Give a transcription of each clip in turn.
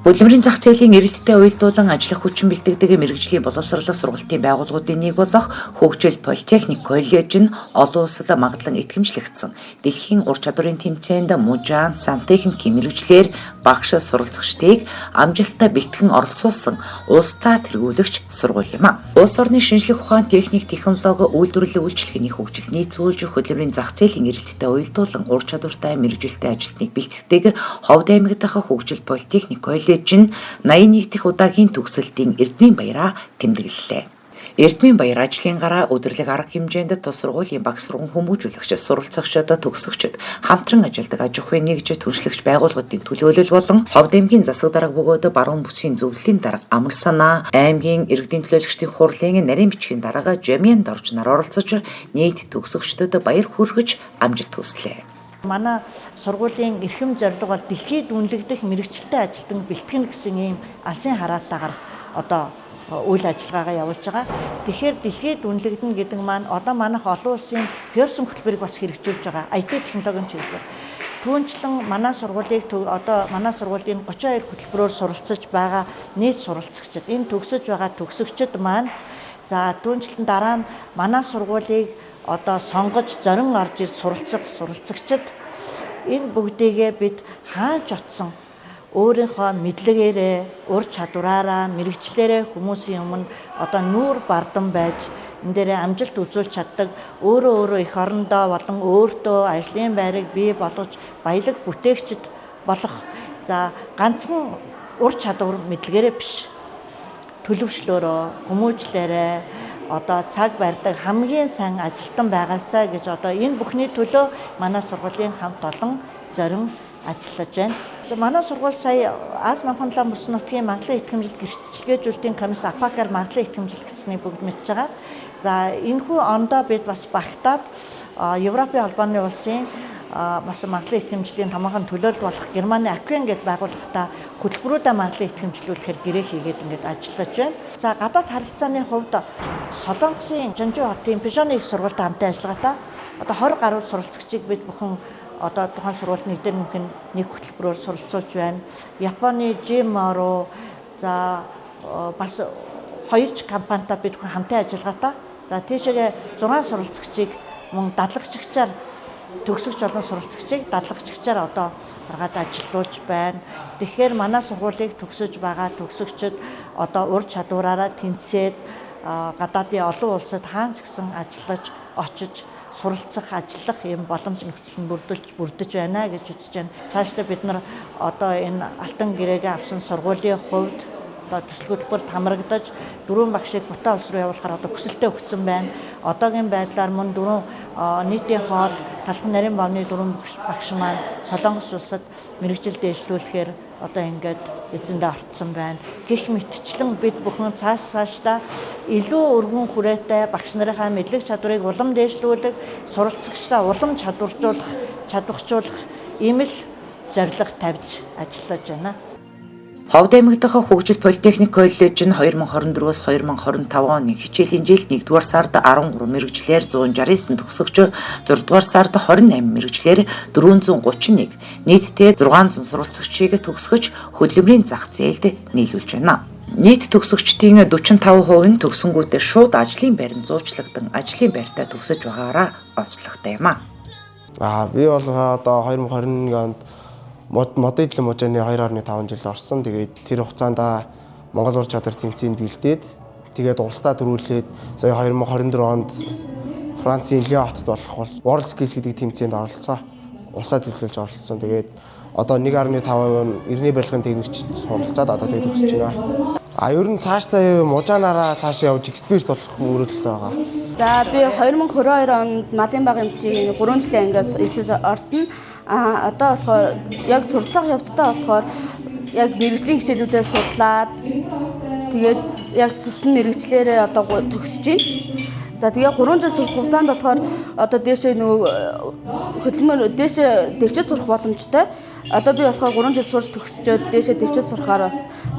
Хөдөлмөрийн зах зээлийн эрэлттэй уялдуулан ажиллах хүчин бэлтгэдэг мэрэгжлийн боловсролын сургалтын байгууллагуудын нэг болох Хөгжил Политехник коллеж нь олон улсад магадлан итгэмжлэгдсэн. Дэлхийн ур чадварын тэмцээнд мужаан, сантехникийн мэрэгжлэр багш суралцагчдыг амжилттай бэлтгэн оролцуулсан улстай тэргүүлэгч сургууль юм а. Улс орны шинжлэх ухаан, техник, технологи, үйлдвэрлэлийн үйлчлэгээний хөгжил, нийцүүлж хөдөлмөрийн зах зээлийн эрэлттэй уялдуулан ур чадвартай мэрэгжилтэй ажилтныг бэлтгэдэг Ховд аймаг дахь Хөгжил Политехник коллеж нь 81 дахь удаагийн төгсөлтийн Эрдмийн баяраа тэмдэглэлээ. Эрдмийн баяр ажлын гараа өдөрлөг арга хэмжээнд тус сургуулийн багш сургууль хүмүүжүүлэгч, суралцагчид, төгсөгчд, хамтран ажилладаг аж ахуйн нэгж түншлэгч байгууллагуудын төлөөлөл болон Ховд аймгийн засаг дарга бөгөөд баруун бүсийн зөвлөлийн дарга Амар санаа, аймгийн иргэдийн төлөөлөгчдийн хурлын нарийн бичгийн дарга Жамиан Дорж нар оролцож нийт төгсөгчдөд баяр хүргэж амжилт хүслээ. Манай сургуулийн эрхэм зорилго бол дэлхийд үнэлэгдэх мэрэгчлээ ажилтан бэлтгэн гэсэн ийм алсын хараатаагаар одоо үйл ажиллагаагаа явуулж байгаа. Тэгэхээр дэлхийд үнэлэгдэнэ гэдэг маань одоо манайх олон улсын Пёрсон хөтөлбөрийг бас хэрэгжүүлж байгаа. IT технологийн чиглэлээр. Түүнчлэн манай сургуулийг одоо манай сургуулийн 32 хөтөлбөрөөр суралцж байгаа нийт суралцагчид, энэ төгсөж байгаа төгсөгчид маань за түүнчлэн дараа нь манай сургуулийг одоо сонгож зорин орж суралцах суралцагчид энэ бүгдийгээ бид хааж очсон өөрийнхөө мэдлэгээрээ, ур чадвараараа, мэрэгчлэрээ хүмүүсийн өмнө одоо нүүр бардан байж энэ дээрээ амжилт үзүүлж чаддаг, өөрөө их орондоо болон өөртөө ажлын байрыг бий болгож баялаг бүтээгчд болох за ганцхан ур чадвар мэдлэгээрээ биш төлөвшлөөрөө, хүмүүжлээрээ одоо цаг барьдаг хамгийн сайн ажилтан байгаасаа гэж одоо энэ бүхний төлөө манай сургуулийн хамт олон зорин ажиллаж байна. Манай сургууль сая Аз Манханлаа бүс нутгийн магадлан итгэмжил гэрчлэгээжүүлэлтийн комисс АПАК-аар магадлан итгэмжилгдсэнийг бүгд мэдж байгаа. За энэхүү ондоо бид бас багтаад Европын холбооны улсын бас магадлан итгэмжлийн томоохон төлөөлөл болох Германы Аквен гэдэг байгууллагатай хөтөлбөрүүдэд магадлан итгэмжлүүлэхээр гэрээ хийгээд ингээд ажиллаж байна. За гадаад харилцааны хувьд Солонгосын Жанжуу хотын Пижоны их сургуультай хамтан ажиллагаатай одоо 20 гаруй суралцагчийг бид бүхэн одоо тухайн сургуульд нэгдэр мөнхөн нэг хөтөлбөрөөр суралцуулж байна. Японы Jimaro за бас 2 компанитай бид бүхэн хамтан ажиллагаатай. За тийшээ 6 суралцагчийг мөн дадлагчигчаар төгсөгч болон суралцагчийг дадлагчигчаар одоо гаргаад ажиллуулж байна. Тэгэхээр манай сургуулийг төгсөж байгаа төгсөгчд одоо ур чадвараараа тэнцээд гадаадын олон улсад хаанч гэсэн ажиллаж очиж суралцах, ажиллах юм боломж нөхцөл нь бүрдэж байна гэж үзэж байна. Цаашдаа бид нар одоо энэ алтан гэрээгээ авсан сургуулийн хувьд одоо төсөл хөтөлбөрт хамрагдаж 4 багшийг Бутаа улс руу явуулахаар одоо хүсэлтээ өгсөн байна. Одоогийн байдлаар мөн 4 нийтийн хоол талхан нарийн бовны 4 багш маань Солонгос улсад мэрэгжил дэвшлүүлэхээр одоо ингээд эзэндээ орцсон байна. Гэх мэтчлэн бид бүхэн цаашдаа илүү өргөн хүрээтэй багш нарынхаа мэдлэг чадварыг улам дээшлүүлэх, суралцагчдаа улам чадварчуулах ийм л зорилго тавьж ажиллаж байна. Ховд аймаг дахь Хөгжил Политехник коллеж нь 2024-өөс 2025 оны хичээлийн жилд 1-р сард 13 мэрэгчлэр 169 төгсөгч, 6-р сард 28 мэрэгчлэр 431, нийтдээ 600 суралцагчийг төгсгөж хөдөлмөрийн зах зээлд нийлүүлж байна. Нийт төгсөгчдийн 45% нь төгсөнгүүтээ шууд ажлын байранд зуучлагдан ажлын байртаа төгсөж байгаараа онцлогтой юм а. Би бол одоо 2021 онд модельн мужааны 2.5 жилд орсон. Тэгээд тэр хугацаанд Монгол ур чадвар тэмцээнд бэлдээд тэгээд улсдаа төрүүлээд сая 2024 онд Францын Лион хотод болох World Skills гэдэг тэмцээнд оролцсон. Улсаа төлөвлөж оролцсон. Тэгээд одоо 1.5% нь эртний барилгын техникч суралцаад одоо тэгээд төгсөж байна. Ер нь цаашдаа мужаанаараа цаашаа явж эксперт болох мөрөлдөлтэй байгаа. За би 2022 онд малын баг эмчийн 3 жилийн ангиас эсэж орсон. Одоо болохоор яг суралцах явцдаа болохоор яг мэрэгжлийн хичээлүүдээ судлаад тэгээд яг сурсан мэрэгчлэрээ одоо төгсөж байна. За тэгээ 3 жил сурах хугацаанд болохоор одоо дээшээ нөгөө хөдөлмөр дээшээ дэвчээд сурах боломжтой. Одоо би болохоор 3 жил сурч төгсчөөд дээшээ дэвчээд сурахаар бас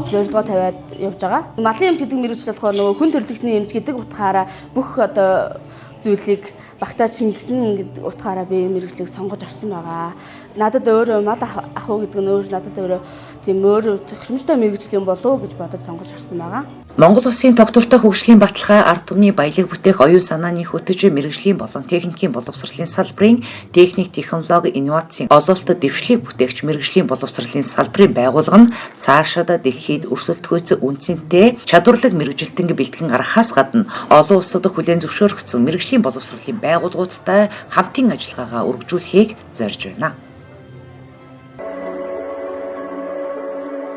зорилгоо тавиад явж байгаа. Малын эмч гэдэг мэрэгжил болохоор нөгөө хүн төрөлхтний эмч гэдэг утгаараа бүх одоо зүйлийг багтаа шингэсэн гэдэг утгаараа би мэрэгжлийг сонгож орсон байгаа. надад өөрөө мал ах уу гэдэг нь өөр надад өөрөө тийм өөр тохиромжтой мэргэжил юм болов уу гэж бодож сонгож авсан байгаа. Монгол Улсын тогтвортой хөгжлийн баталгаа ард түмний баялаг бүтээх оюун санааны хөтөж мэргэжлийн болон техникийн боловсролын салбарын техник, технологи, инновацийн олуултад дэвшлийг бүтээгч мэргэжлийн боловсролын салбарын байгууллага нь цаашид дэлхийд өрсөлдөхөөс үнцэнтэй чадварлаг мэргэжилтэнг бэлтгэн гаргахаас гадна олон улсад хүлээн зөвшөөрөгдсөн мэргэжлийн боловсролын байгууллагуудтай хамтын ажиллагаагаа өргөжүүлэхийг зорж байна.